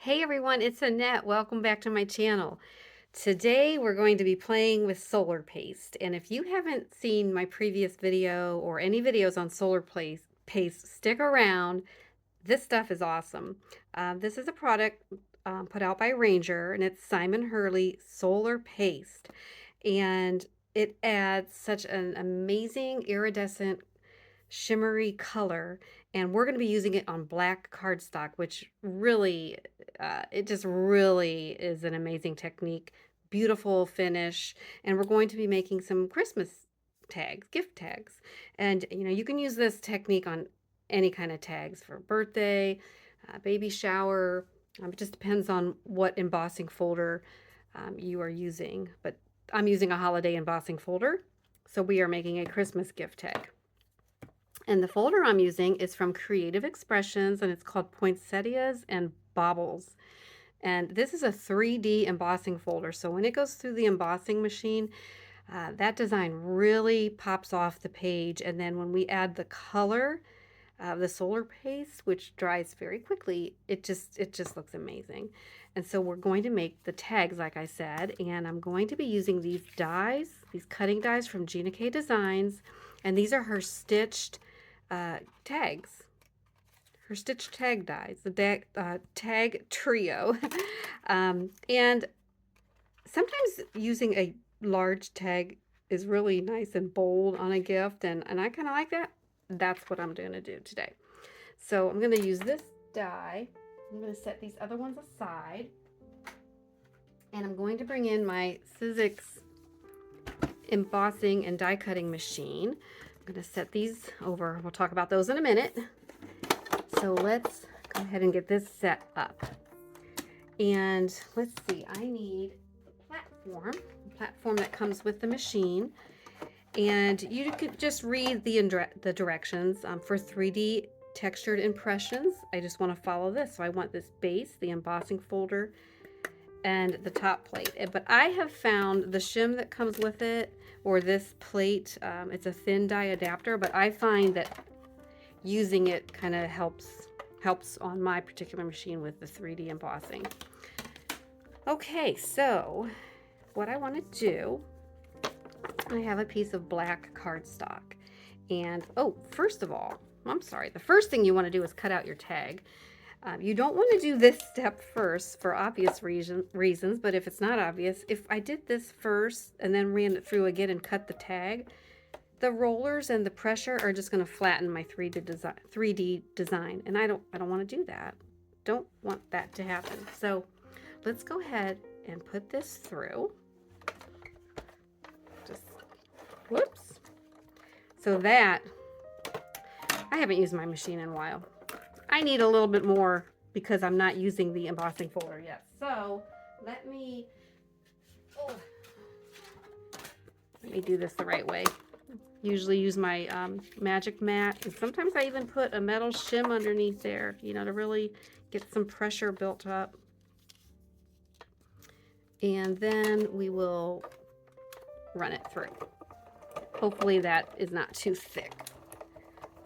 Hey everyone, it's Annette. Welcome back to my channel. Today we're going to be playing with solar paste. And if you haven't seen my previous video or any videos on paste, stick around. This stuff is awesome. This is a product put out by Ranger, and it's Simon Hurley Solar Paste. And it adds such an amazing iridescent shimmery color, and we're going to be using it on black cardstock, which really it just really is an amazing technique, beautiful finish. And we're going to be making some Christmas tags, gift tags. And you can use this technique on any kind of tags for birthday, baby shower. It just depends on what embossing folder you are using, but I'm using a holiday embossing folder, so we are making a Christmas gift tag. And the folder I'm using is from Creative Expressions, and it's called Poinsettias and Baubles. And this is a 3D embossing folder. So when it goes through the embossing machine, that design really pops off the page. And then when we add the color of the solar paste, which dries very quickly, it just looks amazing. And so we're going to make the tags, like I said, and I'm going to be using these dies, these cutting dies from Ginakdesigns, and these are her stitched tags, her stitched tag dies, the tag trio. And sometimes using a large tag is really nice and bold on a gift, and I kind of like that. That's what I'm going to do today. So I'm going to use this die. I'm going to set these other ones aside, and I'm going to bring in my Sizzix embossing and die cutting machine. I'm going to set these over. We'll talk about those in a minute. So let's go ahead and get this set up. And let's see, I need the platform that comes with the machine. And you could just read the directions for 3D textured impressions. I just want to follow this. So I want this base, the embossing folder, and the top plate. But I have found the shim that comes with it, or this plate, it's a thin die adapter, but I find that using it kind of helps on my particular machine with the 3D embossing. Okay, so what I want to do, I have a piece of black cardstock, and first of all, I'm sorry, the first thing you want to do is cut out your tag. You don't want to do this step first for obvious reasons, but if it's not obvious, if I did this first and then ran it through again and cut the tag, the rollers and the pressure are just going to flatten my 3D design, and I don't want to do that. Don't want that to happen. So let's go ahead and put this through. Just whoops. So that I haven't used my machine in a while. I need a little bit more because I'm not using the embossing folder yet. So let me do this the right way. Usually use my magic mat, and sometimes I even put a metal shim underneath there, to really get some pressure built up. And then we will run it through. Hopefully that is not too thick.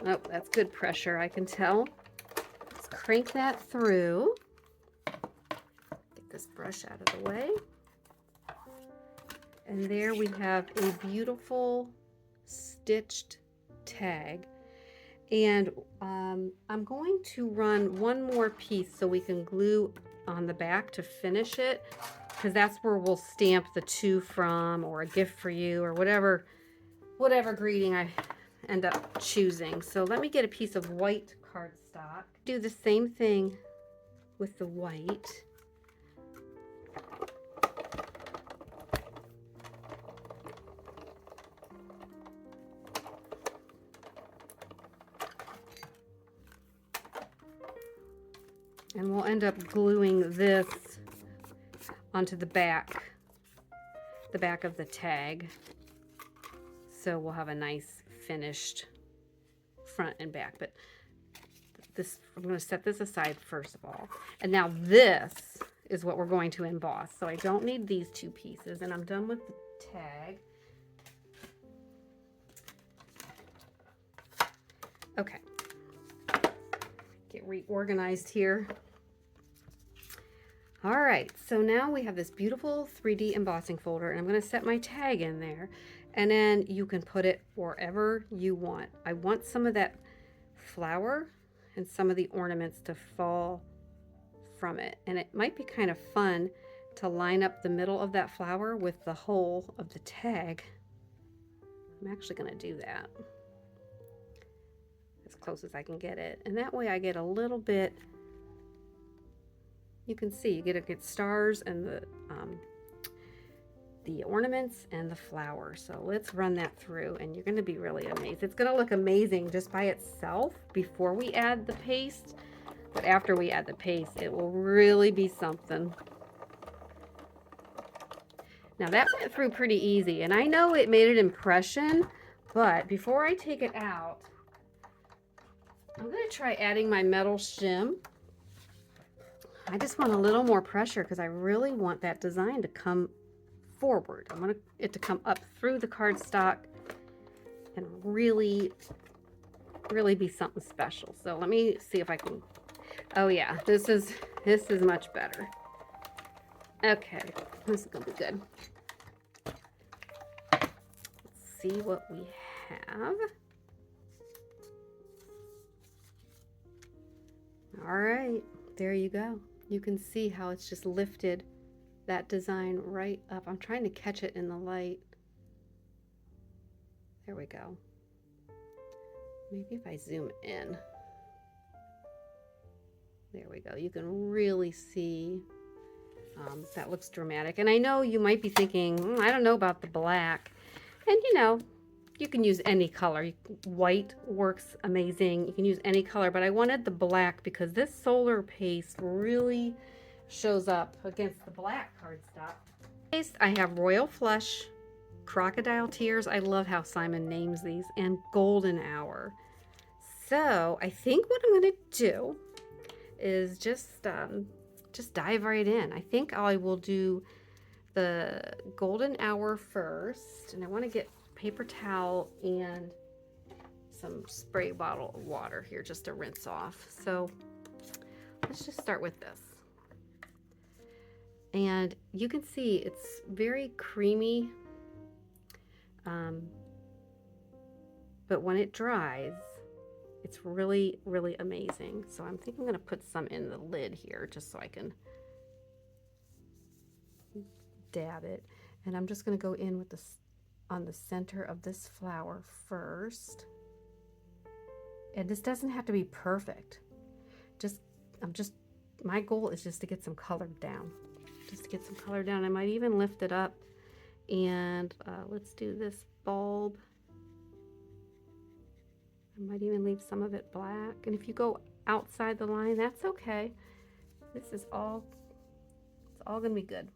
Oh, that's good pressure, I can tell. Let's crank that through. Get this brush out of the way. And there we have a beautiful stitched tag. And I'm going to run one more piece so we can glue on the back to finish it, because that's where we'll stamp the to from, or a gift for you, or whatever greeting I end up choosing. So let me get a piece of white cardstock. Do the same thing with the white. And we'll end up gluing this onto the back of the tag. So we'll have a nice finished front and back. But this, I'm going to set this aside first of all. And now this is what we're going to emboss. So I don't need these two pieces, and I'm done with the tag. Okay. Get reorganized here. All right, so now we have this beautiful 3D embossing folder, and I'm going to set my tag in there, and then you can put it wherever you want. I want some of that flower and some of the ornaments to fall from it, and it might be kind of fun to line up the middle of that flower with the hole of the tag. I'm actually going to do that as close as I can get it, and that way I get a little bit. You can see you get stars and the ornaments and the flower. So let's run that through, and you're going to be really amazed. It's going to look amazing just by itself before we add the paste, but after we add the paste, it will really be something. Now that went through pretty easy, and I know it made an impression, but before I take it out, I'm going to try adding my metal shim. I just want a little more pressure because I really want that design to come forward. I want it to come up through the cardstock and really, really be something special. So let me see if I can. Oh yeah, this is much better. Okay, this is gonna be good. Let's see what we have. All right, there you go. You can see how it's just lifted that design right up. I'm trying to catch it in the light. There we go. Maybe if I zoom in. There we go. You can really see that looks dramatic. And I know you might be thinking, I don't know about the black. And you know, you can use any color. White works amazing. You can use any color, but I wanted the black because this solar paste really shows up against the black cardstock. I have Royal Flush, Crocodile Tears. I love how Simon names these, and Golden Hour. So I think what I'm going to do is just dive right in. I think I will do the Golden Hour first, and I want to get paper towel and some spray bottle of water here just to rinse off. So let's just start with this. And you can see it's very creamy, but when it dries, it's really, really amazing. So I'm thinking I'm going to put some in the lid here just so I can dab it. And I'm just going to go in with this on the center of this flower first. And this doesn't have to be perfect. My goal is just to get some color down. Just to get some color down. I might even lift it up. And let's do this bulb. I might even leave some of it black. And if you go outside the line, that's okay. This is all, it's all gonna be good.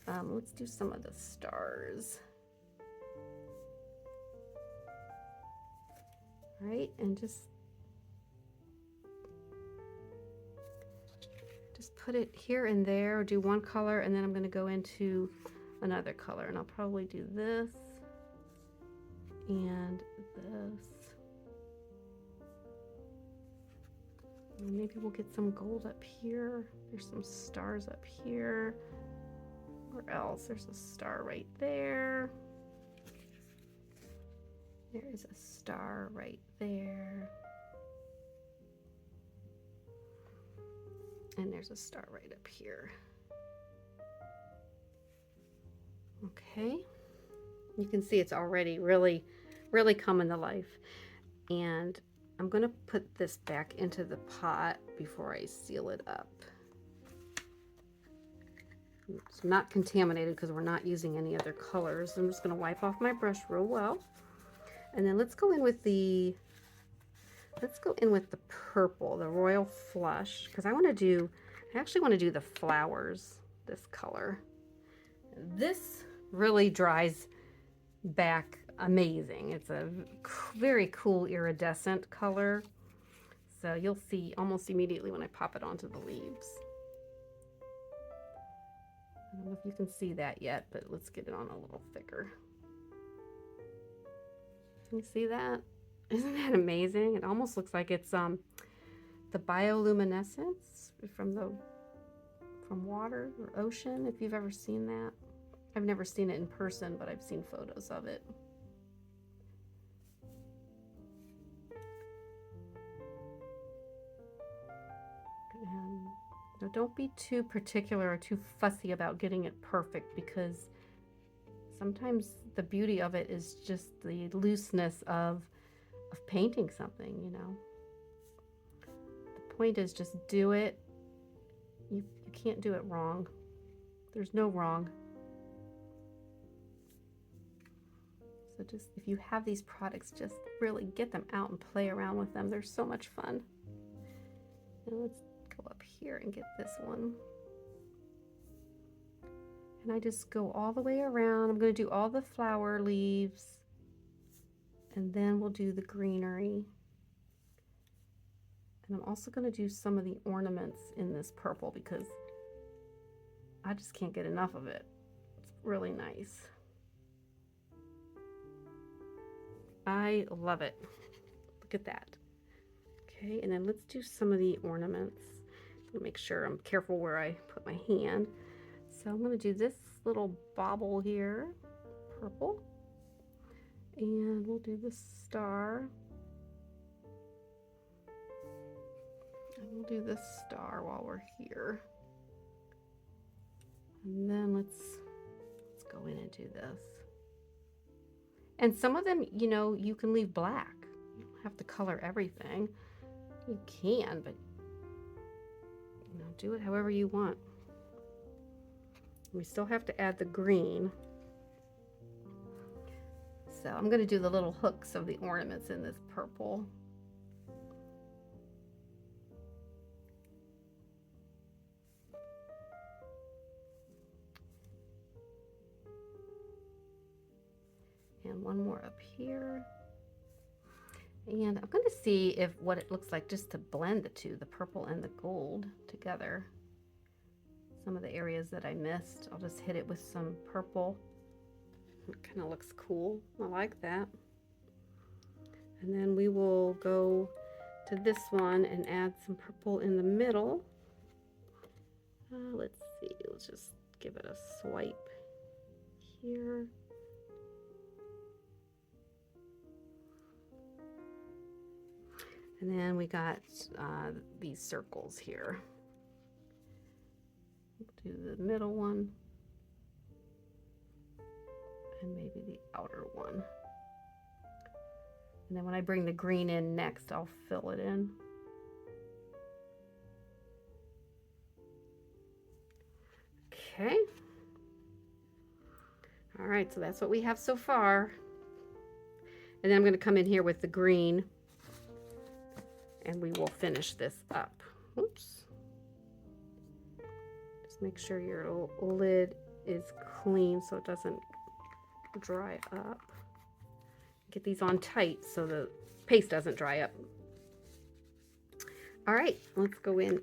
Let's do some of the stars. Right, and just put it here and there, or do one color, and then I'm going to go into another color, and I'll probably do this and this. And maybe we'll get some gold up here. There's some stars up here. Where else? There's a star right there. There is a star right there. And there's a star right up here. Okay. You can see it's already really, really coming to life. And I'm going to put this back into the pot before I seal it up. It's not contaminated because we're not using any other colors. I'm just going to wipe off my brush real well. And then let's go in with the purple, the Royal Flush, because I actually want to do the flowers this color. This really dries back amazing. It's a very cool iridescent color. So you'll see almost immediately when I pop it onto the leaves. I don't know if you can see that yet, but let's get it on a little thicker. Can you see that? Isn't that amazing? It almost looks like it's the bioluminescence from from water or ocean, if you've ever seen that. I've never seen it in person, but I've seen photos of it. And now don't be too particular or too fussy about getting it perfect, because sometimes the beauty of it is just the looseness of painting something, you know. The point is just do it. You can't do it wrong. There's no wrong. So just, if you have these products, just really get them out and play around with them. They're so much fun. And let's go up here and get this one. And I just go all the way around. I'm going to do all the flower leaves, and then we'll do the greenery. And I'm also going to do some of the ornaments in this purple because I just can't get enough of it. It's really nice. I love it. Look at that. Okay, and then let's do some of the ornaments. I'll make sure I'm careful where I put my hand. So I'm going to do this little bauble here, purple, and we'll do the star. And we'll do this star while we're here. And then let's go in and do this. And some of them, you know, you can leave black. You don't have to color everything. You can, but you know, do it however you want. We still have to add the green. So I'm going to do the little hooks of the ornaments in this purple. And one more up here. And I'm going to see if what it looks like just to blend the two, the purple and the gold together. Some of the areas that I missed, I'll just hit it with some purple. It kind of looks cool. I like that. And then we will go to this one and add some purple in the middle. Let's see, let's just give it a swipe here. And then we got these circles here. We'll do the middle one and maybe the outer one. And then when I bring the green in next, I'll fill it in. Okay. All right, so that's what we have so far. And then I'm going to come in here with the green, and we will finish this up. Oops. Just make sure your lid is clean so it doesn't dry up. Get these on tight so the paste doesn't dry up. All right, let's go in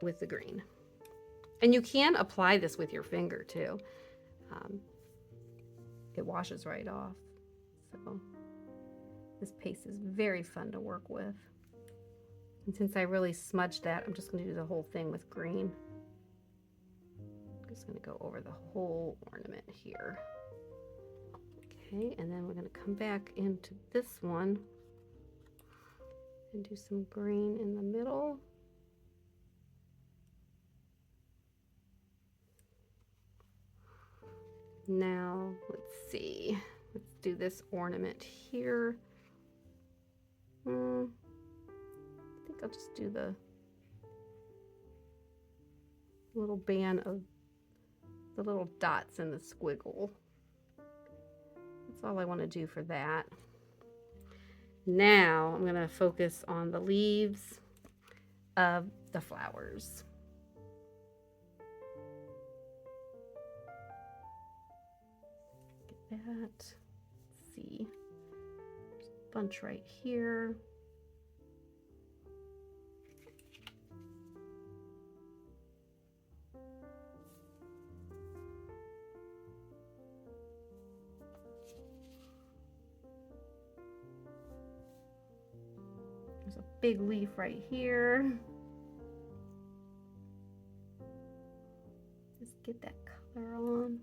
with the green. And you can apply this with your finger too. It washes right off. So this paste is very fun to work with. And since I really smudged that, I'm just going to do the whole thing with green. I'm just going to go over the whole ornament here. Okay, and then we're going to come back into this one and do some green in the middle. Now, let's see. Let's do this ornament here. I think I'll just do the little band of the little dots and the squiggle. That's all I want to do for that. Now I'm going to focus on the leaves of the flowers. Get that. Let's see. There's a bunch right here. There's a big leaf right here. get that color on.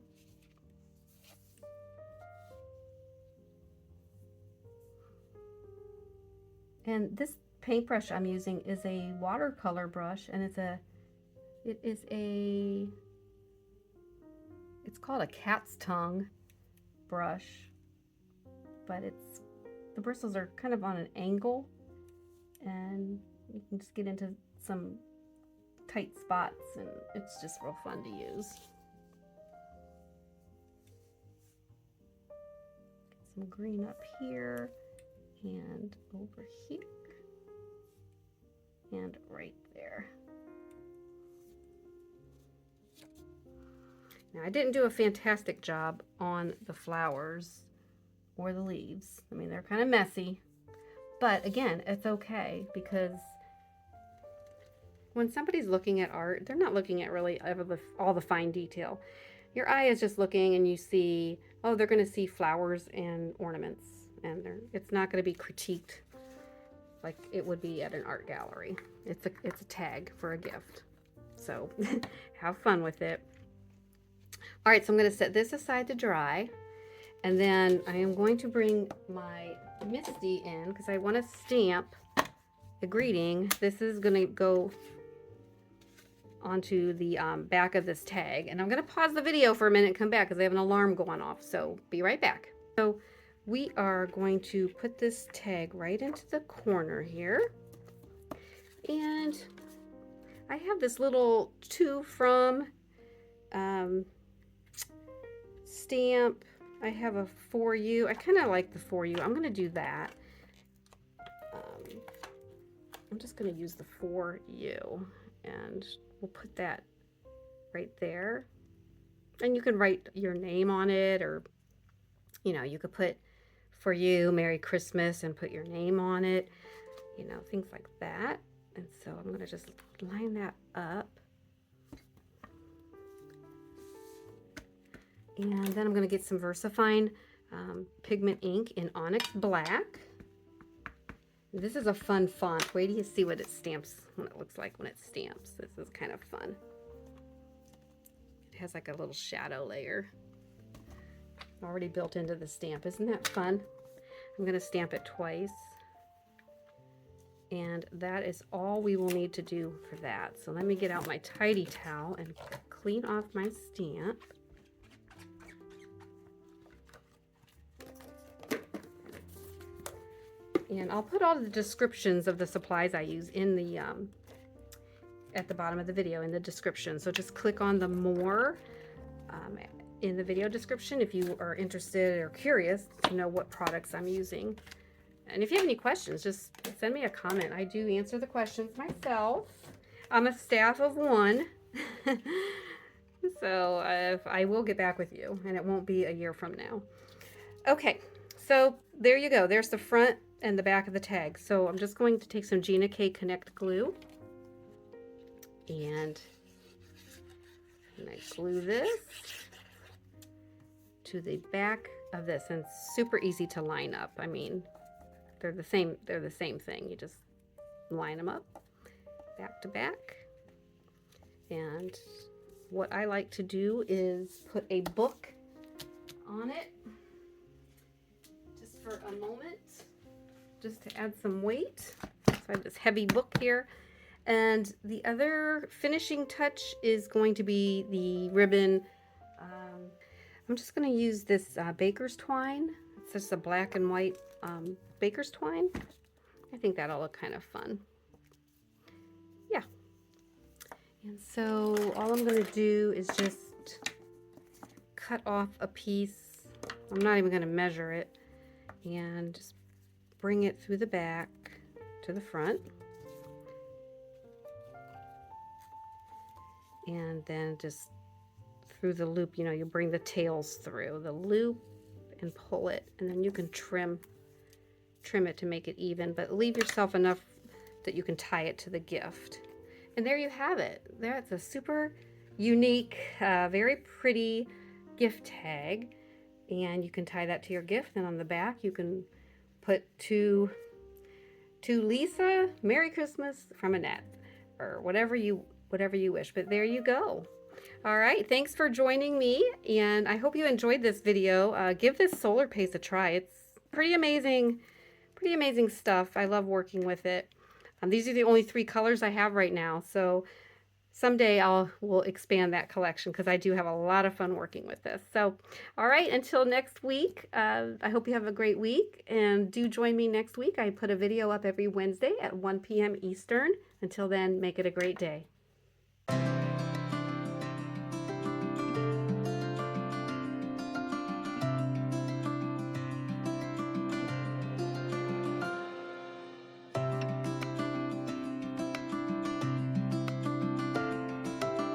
And this paintbrush I'm using is a watercolor brush, and it's called a cat's tongue brush, but the bristles are kind of on an angle, and you can just get into some tight spots, and it's just real fun to use. Get some green up here and over here and right there. Now, I didn't do a fantastic job on the flowers or the leaves. I mean, they're kind of messy, but again, it's okay, because when somebody's looking at art, they're not looking at really all the fine detail. Your eye is just looking, and you see, oh, they're going to see flowers and ornaments, and it's not going to be critiqued like it would be at an art gallery. It's a tag for a gift. So have fun with it. All right, so I'm going to set this aside to dry, and then I am going to bring my Misty in because I want to stamp a greeting. This is going to go onto the back of this tag, and I'm going to pause the video for a minute and come back because I have an alarm going off, so be right back. So we are going to put this tag right into the corner here, and I have this little to from stamp. I have a for you. I kind of like the for you. I'm going to do that. I'm just going to use the for you, and we'll put that right there. And you can write your name on it, or, you know, you could put for you, Merry Christmas, and put your name on it, you know, things like that. And so I'm going to just line that up. And then I'm going to get some VersaFine pigment ink in Onyx Black. This is a fun font. Wait till you see what it stamps, what it looks like when it stamps. This is kind of fun. It has like a little shadow layer already built into the stamp. Isn't that fun? I'm going to stamp it twice. And that is all we will need to do for that. So let me get out my tidy towel and clean off my stamp. And I'll put all the descriptions of the supplies I use in the at the bottom of the video in the description. So just click on the more in the video description if you are interested or curious to know what products I'm using. And if you have any questions, just send me a comment. I do answer the questions myself. I'm a staff of one. So I will get back with you, and it won't be a year from now. Okay, so there you go. There's the front and the back of the tag. So I'm just going to take some Gina Connect glue, and I glue this to the back of this, and it's super easy to line up. I mean, they're the same thing. You just line them up back to back. And what I like to do is put a book on it just for a moment, just to add some weight. So I have this heavy book here. And the other finishing touch is going to be the ribbon. I'm just going to use this baker's twine. It's just a black and white baker's twine. I think that'll look kind of fun. Yeah. And so all I'm going to do is just cut off a piece. I'm not even going to measure it. And just bring it through the back to the front. And then just through the loop, you know, you bring the tails through the loop and pull it, and then you can trim it to make it even, but leave yourself enough that you can tie it to the gift. And there you have it. That's a super unique, very pretty gift tag, and you can tie that to your gift. And on the back you can put to Lisa, Merry Christmas from Annette, or whatever you wish. But there you go. All right, thanks for joining me, and I hope you enjoyed this video. Give this solar paste a try. It's pretty amazing stuff. I love working with it. These are the only 3 colors I have right now, so someday we'll expand that collection because I do have a lot of fun working with this. So, all right, until next week, I hope you have a great week, and do join me next week. I put a video up every Wednesday at 1 p.m. Eastern. Until then, make it a great day.